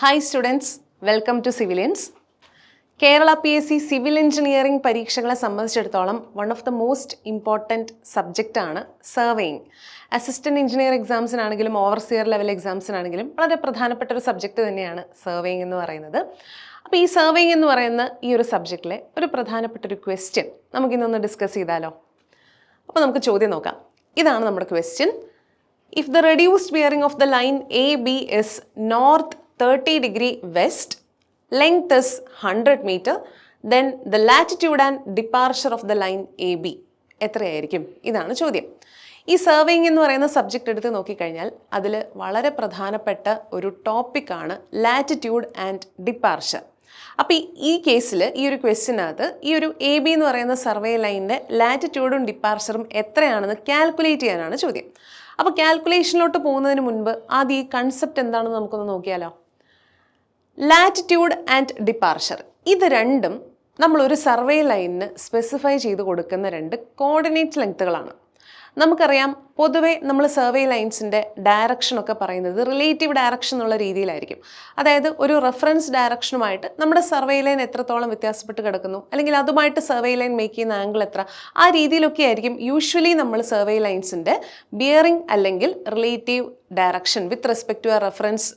Hi students, welcome to Civilians. കേരള PSC civil engineering പരീക്ഷകളെ സംബന്ധിച്ചിടത്തോളം one of the most important സബ്ജക്റ്റാണ് surveying. Assistant engineer എക്സാംസിനാണെങ്കിലും overseer level എക്സാംസിനാണെങ്കിലും വളരെ പ്രധാനപ്പെട്ട ഒരു സബ്ജക്റ്റ് തന്നെയാണ് സർവേയിങ് എന്ന് പറയുന്നത്. അപ്പോൾ ഈ സർവേയിങ് എന്ന് പറയുന്ന ഈ ഒരു സബ്ജക്റ്റിലെ ഒരു പ്രധാനപ്പെട്ട ഒരു ക്വസ്റ്റ്യൻ നമുക്കിന്നൊന്ന് ഡിസ്കസ് ചെയ്താലോ? അപ്പോൾ നമുക്ക് ചോദ്യം നോക്കാം. ഇതാണ് നമ്മുടെ question. If the reduced bearing of the line AB is north 30 degree west, length is 100 meter, then the latitude and departure of the line AB എത്രയായിരിക്കും? ഇതാണ് ചോദ്യം. ഈ സർവേയിങ് എന്ന് പറയുന്ന സബ്ജക്റ്റ് എടുത്ത് നോക്കിക്കഴിഞ്ഞാൽ അതിൽ വളരെ പ്രധാനപ്പെട്ട ഒരു ടോപ്പിക്കാണ് ലാറ്റിറ്റ്യൂഡ് ആൻഡ് ഡിപ്പാർച്ചർ. അപ്പോൾ ഈ കേസിൽ ഈ ഒരു ക്വസ്റ്റ്യനകത്ത് ഈ ഒരു AB എന്ന് പറയുന്ന സർവേ ലൈനിൻ്റെ ലാറ്റിറ്റ്യൂഡും ഡിപ്പാർച്ചറും എത്രയാണെന്ന് കാൽക്കുലേറ്റ് ചെയ്യാനാണ് ചോദ്യം. അപ്പോൾ കാൽക്കുലേഷനിലോട്ട് പോകുന്നതിന് മുൻപ് ആദ്യം ഈ കൺസെപ്റ്റ് എന്താണെന്ന് നമുക്കൊന്ന് നോക്കിയാലോ? ലാറ്റിറ്റ്യൂഡ് ആൻഡ് ഡിപ്പാർച്ചർ ഇത് രണ്ടും നമ്മളൊരു സർവേ ലൈനിന് സ്പെസിഫൈ ചെയ്ത് കൊടുക്കുന്ന രണ്ട് കോർഡിനേറ്റ് ലെങ്ത്തുകളാണ്. നമുക്കറിയാം പൊതുവേ നമ്മൾ സർവേ ലൈൻസിൻ്റെ ഡയറക്ഷനൊക്കെ പറയുന്നത് റിലേറ്റീവ് ഡയറക്ഷൻ എന്നുള്ള രീതിയിലായിരിക്കും. അതായത് ഒരു റെഫറൻസ് ഡയറക്ഷനുമായിട്ട് നമ്മുടെ സർവേ ലൈൻ എത്രത്തോളം വ്യത്യാസപ്പെട്ട് കിടക്കുന്നു, അല്ലെങ്കിൽ അതുമായിട്ട് സർവേ ലൈൻ മേക്ക് ചെയ്യുന്ന ആംഗിൾ എത്ര, ആ രീതിയിലൊക്കെ ആയിരിക്കും യൂഷ്വലി നമ്മൾ സർവേ ലൈൻസിൻ്റെ ബിയറിംഗ് അല്ലെങ്കിൽ relative direction with respect to a reference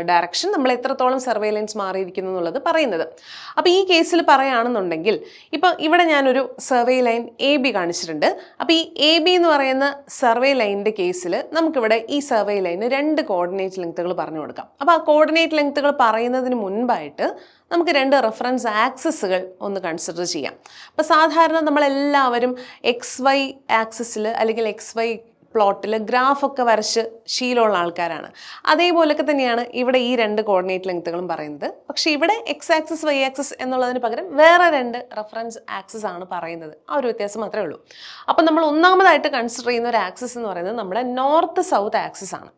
direction നമ്മൾ എത്രത്തോളം സർവേ ലൈൻസ് മാറിയിരിക്കുന്നു എന്നുള്ളത് പറയുന്നത്. അപ്പോൾ ഈ കേസിൽ പറയുകയാണെന്നുണ്ടെങ്കിൽ ഇപ്പോൾ ഇവിടെ ഞാനൊരു സർവേ ലൈൻ AB കാണിച്ചിട്ടുണ്ട്. അപ്പോൾ ഈ AB എന്ന് പറയുന്ന സർവേ ലൈനിൻ്റെ കേസിൽ നമുക്കിവിടെ ഈ സർവേ ലൈന് രണ്ട് കോർഡിനേറ്റ് ലെങ്ത്തുകൾ പറഞ്ഞു കൊടുക്കാം. അപ്പോൾ ആ കോർഡിനേറ്റ് ലെങ്ത്തുകൾ പറയുന്നതിന് മുൻപായിട്ട് നമുക്ക് രണ്ട് റെഫറൻസ് ആക്സിസുകൾ ഒന്ന് കൺസിഡർ ചെയ്യാം. അപ്പോൾ സാധാരണ നമ്മളെല്ലാവരും XY ആക്സിസിൽ അല്ലെങ്കിൽ XY പ്ലോട്ടിൽ ഗ്രാഫൊക്കെ വരച്ച് ശീലമുള്ള ആൾക്കാരാണ്. അതേപോലൊക്കെ തന്നെയാണ് ഇവിടെ ഈ രണ്ട് കോർഡിനേറ്റ് ലെങ്ത്തുകളും പറയുന്നത്. പക്ഷേ ഇവിടെ X ആക്സിസ് Y ആക്സിസ് എന്നുള്ളതിന് പകരം വേറെ രണ്ട് റെഫറൻസ് ആക്സിസ് ആണ് പറയുന്നത്. ആ ഒരു വ്യത്യാസം മാത്രമേ ഉള്ളൂ. അപ്പം നമ്മൾ ഒന്നാമതായിട്ട് കൺസിഡർ ചെയ്യുന്ന ഒരു ആക്സിസ് എന്ന് പറയുന്നത് നമ്മുടെ നോർത്ത് സൗത്ത് ആക്സിസ് ആണ്.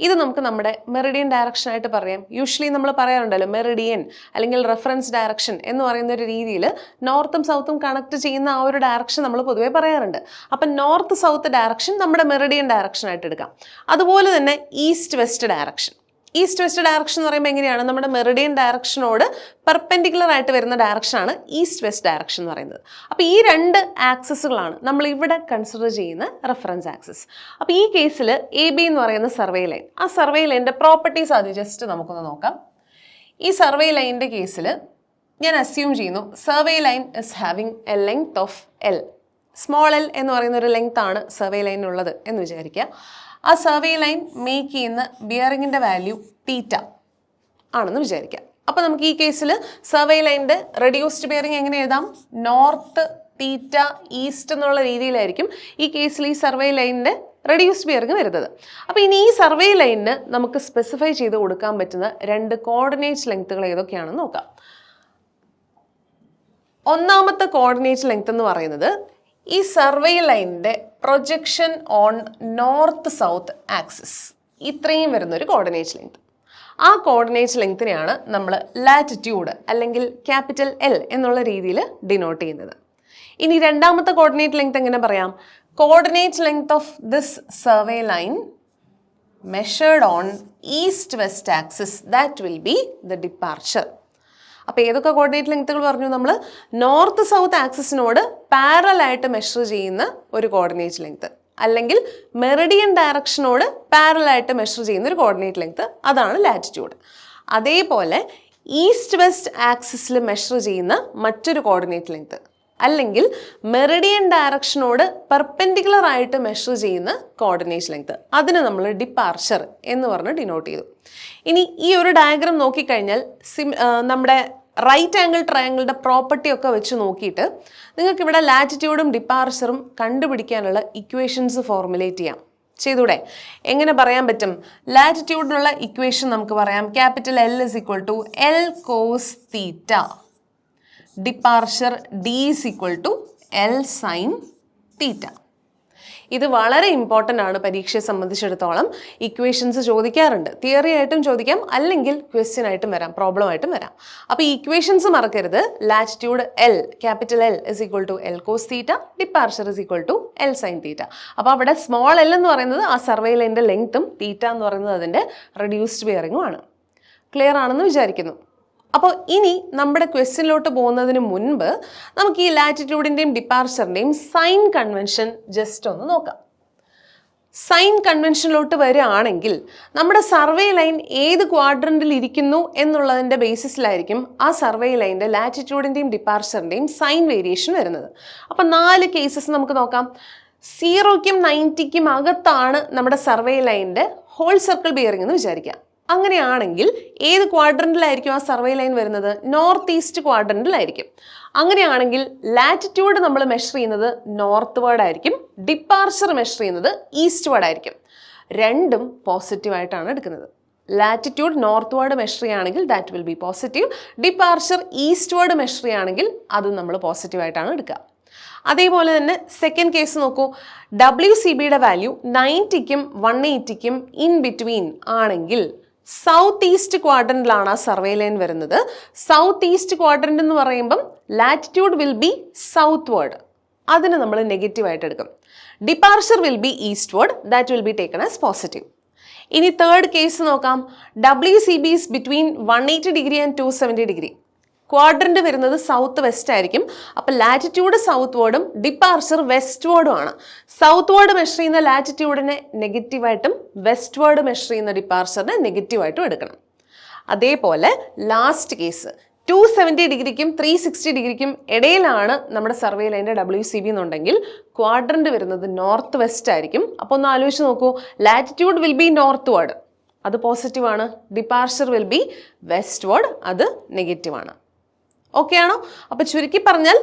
ഇത് നമുക്ക് നമ്മുടെ മെറിഡിയൻ ഡയറക്ഷനായിട്ട് പറയാം. യൂഷ്വലി നമ്മൾ പറയാറുണ്ടല്ലോ മെറിഡിയൻ അല്ലെങ്കിൽ റെഫറൻസ് ഡയറക്ഷൻ എന്ന് പറയുന്ന ഒരു രീതിയിൽ നോർത്തും സൗത്തും കണക്ട് ചെയ്യുന്ന ആ ഒരു ഡയറക്ഷൻ നമ്മൾ പൊതുവേ പറയാറുണ്ട്. അപ്പം നോർത്ത് സൗത്ത് ഡയറക്ഷൻ നമ്മുടെ മെറിഡിയൻ ഡയറക്ഷനായിട്ട് എടുക്കാം. അതുപോലെ തന്നെ east west direction. East west direction എന്ന് പറയുമ്പോൾ എങ്ങനെയാണ്? നമ്മുടെ മെറിഡിയൻ ഡയറക്ഷനോട് പെർപെൻഡിക്കുലർ ആയിട്ട് വരുന്ന ഡയറക്ഷനാണ് ഈസ്റ്റ് വെസ്റ്റ് ഡയറക്ഷൻ എന്ന് പറയുന്നത്. അപ്പോൾ ഈ രണ്ട് ആക്സിസുകളാണ് നമ്മൾ ഇവിടെ കൺസിഡർ ചെയ്യുന്ന റെഫറൻസ് ആക്സിസ്. അപ്പോൾ ഈ കേസിൽ AB എന്ന് പറയുന്ന സർവേ ലൈൻ, ആ സർവേ ലൈനിൻ്റെ പ്രോപ്പർട്ടീസ് ആദ്യം ജസ്റ്റ് നമുക്കൊന്ന് നോക്കാം. ഈ സർവേ ലൈനിൻ്റെ കേസിൽ ഞാൻ അസ്യൂം ചെയ്യുന്നു survey line is having A length of L. Small L എന്ന് പറയുന്ന ഒരു ലെങ്ത് ആണ് സർവേ ലൈനുള്ളത് എന്ന് വിചാരിക്കുക. ആ സർവേ ലൈൻ മേക്ക് ചെയ്യുന്ന ബിയറിങ്ങിൻ്റെ വാല്യൂ തീറ്റ ആണെന്ന് വിചാരിക്കാം. അപ്പോൾ നമുക്ക് ഈ കേസിൽ സർവേ ലൈനിൻ്റെ റെഡ്യൂസ്ഡ് ബിയറിംഗ് എങ്ങനെ എഴുതാം? നോർത്ത് തീറ്റ ഈസ്റ്റ് എന്നുള്ള രീതിയിലായിരിക്കും ഈ കേസിൽ ഈ സർവേ ലൈനിൻ്റെ റെഡ്യൂസ്ഡ് ബിയറിംഗ് വരുന്നത്. അപ്പോൾ ഇനി ഈ സർവേ ലൈനിന് നമുക്ക് സ്പെസിഫൈ ചെയ്ത് കൊടുക്കാൻ പറ്റുന്ന രണ്ട് കോർഡിനേറ്റ് ലെങ്ത്തുകൾ ഏതൊക്കെയാണെന്ന് നോക്കാം. ഒന്നാമത്തെ കോർഡിനേറ്റ് ലെങ്ത് എന്ന് പറയുന്നത് ഈ സർവേ ലൈനിൻ്റെ projection on north south axis, ഇത്രയും വരുന്നൊരു കോർഡിനേറ്റ് ലെങ്ത്. ആ കോർഡിനേറ്റ് ലെങ്ത്തിനെയാണ് നമ്മൾ ലാറ്റിറ്റ്യൂഡ് അല്ലെങ്കിൽ ക്യാപിറ്റൽ L എന്നുള്ള രീതിയിൽ ഡിനോട്ട് ചെയ്യുന്നത്. ഇനി രണ്ടാമത്തെ കോർഡിനേറ്റ് ലെങ്ത് എങ്ങനെ പറയാം? Coordinate length of this survey line measured on east west axis, that will B the departure. അപ്പോൾ ഏതൊക്കെ കോർഡിനേറ്റ് ലെങ്ത്തുകൾ പറഞ്ഞു? നമ്മൾ നോർത്ത് സൗത്ത് ആക്സിസിനോട് പാരലൽ ആയിട്ട് മെഷർ ചെയ്യുന്ന ഒരു കോർഡിനേറ്റ് ലെങ്ത്ത്, അല്ലെങ്കിൽ മെറിഡിയൻ ഡയറക്ഷനോട് പാരലൽ ആയിട്ട് മെഷർ ചെയ്യുന്ന ഒരു കോർഡിനേറ്റ് ലെങ്ത്ത്, അതാണ് ലാറ്റിറ്റ്യൂഡ്. അതേപോലെ ഈസ്റ്റ് വെസ്റ്റ് ആക്സിസിൽ മെഷർ ചെയ്യുന്ന മറ്റൊരു കോർഡിനേറ്റ് ലെങ്ത്ത്, അല്ലെങ്കിൽ മെറിഡിയൻ ഡയറക്ഷനോട് പെർപെൻഡിക്കുലർ ആയിട്ട് മെഷർ ചെയ്യുന്ന കോർഡിനേറ്റ് ലെങ്ത്ത്, അതിന് നമ്മൾ ഡിപ്പാർച്ചർ എന്ന് പറഞ്ഞ് ഡിനോട്ട് ചെയ്തു. ഇനി ഈ ഒരു ഡയഗ്രാം നോക്കിക്കഴിഞ്ഞാൽ നമ്മുടെ റൈറ്റ് ആംഗിൾ ട്രയാങ്കിളുടെ പ്രോപ്പർട്ടി ഒക്കെ വെച്ച് നോക്കിയിട്ട് നിങ്ങൾക്ക് ഇവിടെ ലാറ്റിറ്റ്യൂഡും ഡിപ്പാർച്ചറും കണ്ടുപിടിക്കാനുള്ള ഇക്വേഷൻസ് ഫോർമുലേറ്റ് ചെയ്യാം. ചെയ്തൂടെ? എങ്ങനെ പറയാൻ പറ്റും? ലാറ്റിറ്റ്യൂഡിനുള്ള ഇക്വേഷൻ നമുക്ക് പറയാം capital L is equal to L cos theta. Departure D is equal to L sin theta. ഇത് വളരെ ഇമ്പോർട്ടൻ്റ് ആണ്. പരീക്ഷയെ സംബന്ധിച്ചിടത്തോളം ഇക്വേഷൻസ് ചോദിക്കാറുണ്ട്. തിയറി ആയിട്ടും ചോദിക്കാം, അല്ലെങ്കിൽ ക്വസ്റ്റ്യൻ ആയിട്ടും വരാം, പ്രോബ്ലം ആയിട്ടും വരാം. അപ്പോൾ ഈ ഇക്വേഷൻസ് മറക്കരുത്. Latitude L, capital L is equal to L cos theta, departure is equal to L sin theta. അപ്പോൾ അവിടെ സ്മോൾ L എന്ന് പറയുന്നത് ആ സർവേ ലൈനിൻ്റെ ലെങ്ത്തും തീറ്റ എന്ന് പറയുന്നത് അതിൻ്റെ റെഡ്യൂസ്ഡ് ബിയറിങ്ങും ആണ്. ക്ലിയർ ആണെന്ന് വിചാരിക്കുന്നു. അപ്പോൾ ഇനി നമ്മുടെ ക്വസ്റ്റ്യനിലോട്ട് പോകുന്നതിന് മുൻപ് നമുക്ക് ഈ ലാറ്റിറ്റ്യൂഡിൻ്റെയും ഡിപ്പാർച്ചറിൻ്റെയും സൈൻ കൺവെൻഷൻ ജസ്റ്റ് ഒന്ന് നോക്കാം. സൈൻ കൺവെൻഷനിലോട്ട് വരികയാണെങ്കിൽ നമ്മുടെ സർവേ ലൈൻ ഏത് ക്വാഡ്രൻറ്റിൽ ഇരിക്കുന്നു എന്നുള്ളതിൻ്റെ ബേസിസിലായിരിക്കും ആ സർവേ ലൈൻ്റെ ലാറ്റിറ്റ്യൂഡിൻ്റെയും ഡിപ്പാർച്ചറിൻ്റെയും സൈൻ വേരിയേഷൻ വരുന്നത്. അപ്പം 4 കേസസ് നമുക്ക് നോക്കാം. 0ക്കും 90ക്കും അകത്താണ് നമ്മുടെ സർവേ ലൈനിൻ്റെ ഹോൾ സർക്കിൾ ബിയറിംഗ് എന്ന് വിചാരിക്കാം. അങ്ങനെയാണെങ്കിൽ ഏത് ക്വാഡ്രൻറ്റിലായിരിക്കും ആ സർവേ ലൈൻ വരുന്നത്? നോർത്ത് ഈസ്റ്റ് ക്വാഡ്രൻറ്റിലായിരിക്കും. അങ്ങനെയാണെങ്കിൽ ലാറ്റിറ്റ്യൂഡ് നമ്മൾ മെഷർ ചെയ്യുന്നത് നോർത്ത് വേർഡ് ആയിരിക്കും, ഡിപ്പാർച്ചർ മെഷർ ചെയ്യുന്നത് ഈസ്റ്റ് വേർഡ് ആയിരിക്കും. രണ്ടും പോസിറ്റീവായിട്ടാണ് എടുക്കുന്നത്. ലാറ്റിറ്റ്യൂഡ് നോർത്ത് വേർഡ് മെഷർ ചെയ്യുകയാണെങ്കിൽ that will be positive, departure eastward measure ചെയ്യുകയാണെങ്കിൽ അതും നമ്മൾ പോസിറ്റീവായിട്ടാണ് എടുക്കുക. അതേപോലെ തന്നെ സെക്കൻഡ് കേസ് നോക്കൂ. WCBയുടെ വാല്യൂ 90ക്കും 180ക്കും ഇൻ ബിറ്റ്വീൻ ആണെങ്കിൽ സൗത്ത് ഈസ്റ്റ് ക്വാഡ്രൻറ്റിലാണ് ആ സർവേ ലൈൻ വരുന്നത്. സൗത്ത് ഈസ്റ്റ് ക്വാഡ്രൻറ്റ് എന്ന് പറയുമ്പം latitude will B south word, അതിന് നമ്മൾ നെഗറ്റീവായിട്ട് എടുക്കും. Departure will B east word, that will be taken as positive. ഇനി തേർഡ് കേസ് നോക്കാം. WCB is between 180 degree and 270 degree. Quadrant വരുന്നത് സൗത്ത് വെസ്റ്റ് ആയിരിക്കും. അപ്പം ലാറ്റിറ്റ്യൂഡ് സൗത്ത് വേർഡും ഡിപ്പാർച്ചർ വെസ്റ്റ് വേർഡും ആണ്. സൗത്ത് വേർഡ് മെഷർ ചെയ്യുന്ന ലാറ്റിറ്റ്യൂഡിനെ നെഗറ്റീവായിട്ടും വെസ്റ്റ് വേർഡ് മെഷർ ചെയ്യുന്ന ഡിപ്പാർച്ചറിനെ നെഗറ്റീവായിട്ടും എടുക്കണം. അതേപോലെ ലാസ്റ്റ് കേസ് 270 ഡിഗ്രിക്കും 360 ഡിഗ്രിക്കും ഇടയിലാണ് നമ്മുടെ സർവേ ലൈൻ്റെ WCB എന്നുണ്ടെങ്കിൽ ക്വാഡ്രന്റ് വരുന്നത് നോർത്ത് വെസ്റ്റ് ആയിരിക്കും. അപ്പോൾ ഒന്ന് ആലോചിച്ച് നോക്കൂ. Latitude will be northward, അത് പോസിറ്റീവാണ്. Departure will be westward, അത് നെഗറ്റീവാണ്. ഓക്കെ ആണോ? അപ്പോൾ ചുരുക്കി പറഞ്ഞാൽ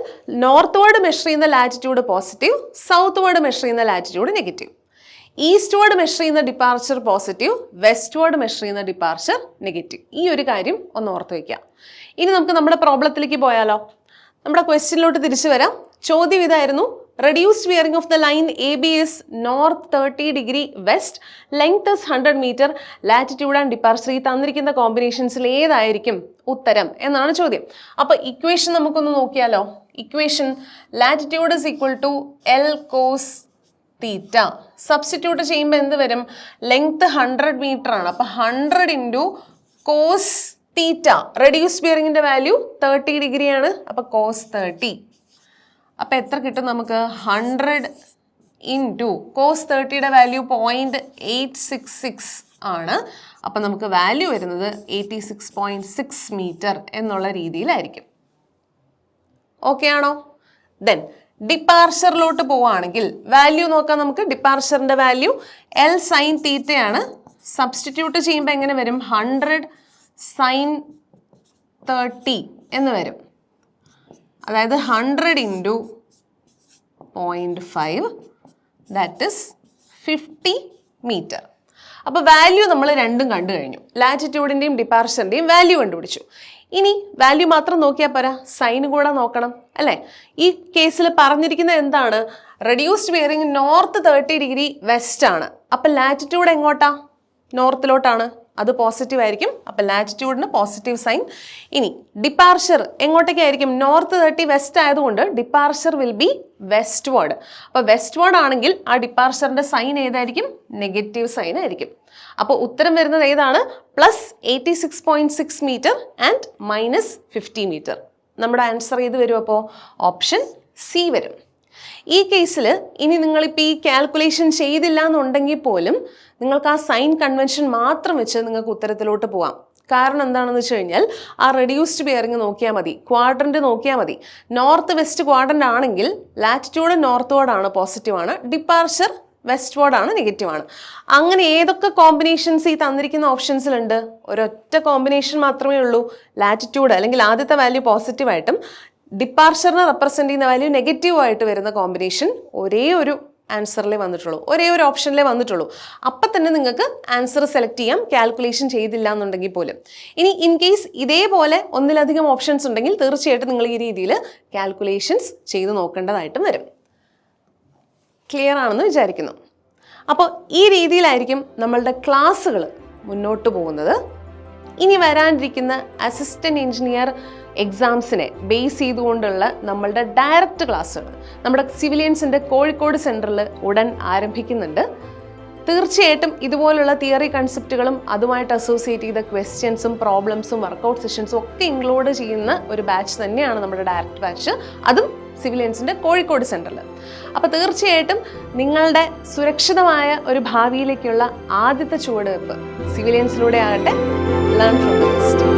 നോർത്ത് വേർഡ് മെഷർ ചെയ്യുന്ന latitude positive, southward measure ചെയ്യുന്ന latitude negative. Eastward measure ചെയ്യുന്ന departure positive, westward measure ചെയ്യുന്ന ഡിപ്പാർച്ചർ നെഗറ്റീവ്. ഈ ഒരു കാര്യം ഒന്ന് ഓർത്ത് വയ്ക്കാം. ഇനി നമുക്ക് നമ്മുടെ പ്രോബ്ലത്തിലേക്ക് പോയാലോ? നമ്മുടെ ക്വസ്റ്റ്യനിലോട്ട് തിരിച്ചു വരാം. ചോദ്യം ഇതായിരുന്നു: reduced bearing of the line AB is north 30 degree west, length is 100 meter, latitude and departure ഈ തന്നിരിക്കുന്ന കോമ്പിനേഷൻസിൽ ഏതായിരിക്കും ഉത്തരം എന്നാണ് ചോദ്യം. അപ്പോൾ ഇക്വേഷൻ നമുക്കൊന്ന് നോക്കിയാലോ? Equation latitude is equal to L cos theta. Substitute ചെയ്യുമ്പോൾ എന്ത് വരും? ലെങ്ത് 100 മീറ്റർ ആണ്. അപ്പോൾ 100 ഇൻറ്റു കോസ് തീറ്റ. റെഡ്യൂസ്ഡ് ബിയറിംഗിൻ്റെ വാല്യൂ 30 ഡിഗ്രി ആണ്. അപ്പോൾ കോസ് 30. അപ്പം എത്ര കിട്ടും നമുക്ക്? 100 ഇൻറ്റു കോസ് 30യുടെ വാല്യൂ 0.866 ആണ്. അപ്പം നമുക്ക് വാല്യൂ വരുന്നത് 86.6 മീറ്റർ എന്നുള്ള രീതിയിലായിരിക്കും. ഓക്കെ ആണോ? ദെൻ ഡിപ്പാർച്ചറിലോട്ട് പോവുകയാണെങ്കിൽ വാല്യൂ നോക്കാം നമുക്ക്. ഡിപ്പാർച്ചറിൻ്റെ വാല്യൂ L സൈൻ തീറ്റയാണ്. സബ്സ്റ്റിറ്റ്യൂട്ട് ചെയ്യുമ്പോൾ എങ്ങനെ വരും? 100 സൈൻ 30 എന്ന് വരും. അതായത് 100 ഇൻറ്റു 0.5 ദാറ്റ് ഇസ് 50 മീറ്റർ. അപ്പോൾ വാല്യൂ നമ്മൾ രണ്ടും കണ്ടു കഴിഞ്ഞു. ലാറ്റിറ്റ്യൂഡിൻ്റെയും ഡിപ്പാർച്ചറിൻ്റെയും വാല്യൂ കണ്ടുപിടിച്ചു. ഇനി വാല്യൂ മാത്രം നോക്കിയാൽ പോരാ, സൈൻ കൂടെ നോക്കണം അല്ലേ? ഈ കേസിൽ പറഞ്ഞിരിക്കുന്നത് എന്താണ്? Reduced bearing north 30 degree west ആണ്. അപ്പം ലാറ്റിറ്റ്യൂഡ് എങ്ങോട്ടാ? നോർത്തിലോട്ടാണ്. അത് പോസിറ്റീവ് ആയിരിക്കും. അപ്പം ലാറ്റിറ്റ്യൂഡിന് പോസിറ്റീവ് സൈൻ. ഇനി ഡിപ്പാർച്ചർ എങ്ങോട്ടേക്കായിരിക്കും? നോർത്ത് 30 വെസ്റ്റ് ആയതുകൊണ്ട് departure will be westward. അപ്പോൾ വെസ്റ്റ് വേർഡ് ആണെങ്കിൽ ആ ഡിപ്പാർച്ചറിൻ്റെ സൈൻ ഏതായിരിക്കും? നെഗറ്റീവ് സൈൻ ആയിരിക്കും. അപ്പോൾ ഉത്തരം വരുന്നത് ഏതാണ്? Plus 86.6 metre and minus 50 metre. നമ്മുടെ ആൻസർ ഏത് വരും? അപ്പോൾ ഓപ്ഷൻ സി വരും. ഈ കേസിൽ ഇനി നിങ്ങളിപ്പോൾ ഈ കാൽക്കുലേഷൻ ചെയ്തില്ല എന്നുണ്ടെങ്കിൽ പോലും നിങ്ങൾക്ക് ആ സൈൻ കൺവെൻഷൻ മാത്രം വെച്ച് നിങ്ങൾക്ക് ഉത്തരത്തിലോട്ട് പോവാം. കാരണം എന്താണെന്ന് വെച്ച് കഴിഞ്ഞാൽ ആ റെഡ്യൂസ്ഡ് ബിയറിംഗ് നോക്കിയാൽ മതി, ക്വാഡ്രന്റ് നോക്കിയാൽ മതി. നോർത്ത് വെസ്റ്റ് ക്വാഡ്രന്റ് ആണെങ്കിൽ ലാറ്റിറ്റ്യൂഡ് നോർത്ത് വേർഡാണ്, പോസിറ്റീവാണ്. ഡിപ്പാർച്ചർ വെസ്റ്റ് വേർഡാണ്, നെഗറ്റീവാണ്. അങ്ങനെ ഏതൊക്കെ കോമ്പിനേഷൻസ് ഈ തന്നിരിക്കുന്ന ഓപ്ഷൻസിലുണ്ട്? ഒരൊറ്റ കോമ്പിനേഷൻ മാത്രമേ ഉള്ളൂ. ലാറ്റിറ്റ്യൂഡ് അല്ലെങ്കിൽ ആദ്യത്തെ വാല്യൂ പോസിറ്റീവായിട്ടും ഡിപ്പാർച്ചറിനെ റെപ്രസെൻ്റ് ചെയ്യുന്ന വാല്യൂ നെഗറ്റീവായിട്ട് വരുന്ന കോമ്പിനേഷൻ ഒരേ ഒരു ആൻസറിലേ വന്നിട്ടുള്ളൂ, ഒരേ ഒരു ഓപ്ഷനിലേ വന്നിട്ടുള്ളൂ. അപ്പം തന്നെ നിങ്ങൾക്ക് ആൻസർ സെലക്ട് ചെയ്യാം, കാൽക്കുലേഷൻ ചെയ്തില്ല എന്നുണ്ടെങ്കിൽ പോലും. ഇനി ഇൻ കേസ് ഇതേപോലെ ഒന്നിലധികം ഓപ്ഷൻസ് ഉണ്ടെങ്കിൽ തീർച്ചയായിട്ടും നിങ്ങൾ ഈ രീതിയിൽ കാൽക്കുലേഷൻസ് ചെയ്ത് നോക്കേണ്ടതായിട്ടും വരും. ക്ലിയർ ആണെന്ന് വിചാരിക്കുന്നു. അപ്പോൾ ഈ രീതിയിലായിരിക്കും നമ്മളുടെ ക്ലാസ്സുകൾ മുന്നോട്ട് പോകുന്നത്. ഇനി വരാനിരിക്കുന്ന അസിസ്റ്റന്റ് എഞ്ചിനീയർ എക്സാംസിനെ ബേസ് ചെയ്തുകൊണ്ടുള്ള നമ്മളുടെ ഡയറക്റ്റ് ക്ലാസ്സുകൾ നമ്മുടെ സിവിലിയൻസിൻ്റെ കോഴിക്കോട് സെൻറ്ററിൽ ഉടൻ ആരംഭിക്കുന്നുണ്ട്. തീർച്ചയായിട്ടും ഇതുപോലുള്ള തിയറി കൺസെപ്റ്റുകളും അതുമായിട്ട് അസോസിയേറ്റ് ചെയ്ത ക്വസ്റ്റ്യൻസും പ്രോബ്ലംസും വർക്കൗട്ട് സെഷൻസും ഒക്കെ ഇൻക്ലൂഡ് ചെയ്യുന്ന ഒരു ബാച്ച് തന്നെയാണ് നമ്മുടെ ഡയറക്റ്റ് ബാച്ച്, അതും സിവിലിയൻസിൻ്റെ കോഴിക്കോട് സെൻറ്ററിൽ. അപ്പോൾ തീർച്ചയായിട്ടും നിങ്ങളുടെ സുരക്ഷിതമായ ഒരു ഭാവിയിലേക്കുള്ള ആദ്യത്തെ ചുവടുവെപ്പ് സിവിലിയൻസിലൂടെ ആകട്ടെ. Learn from the best.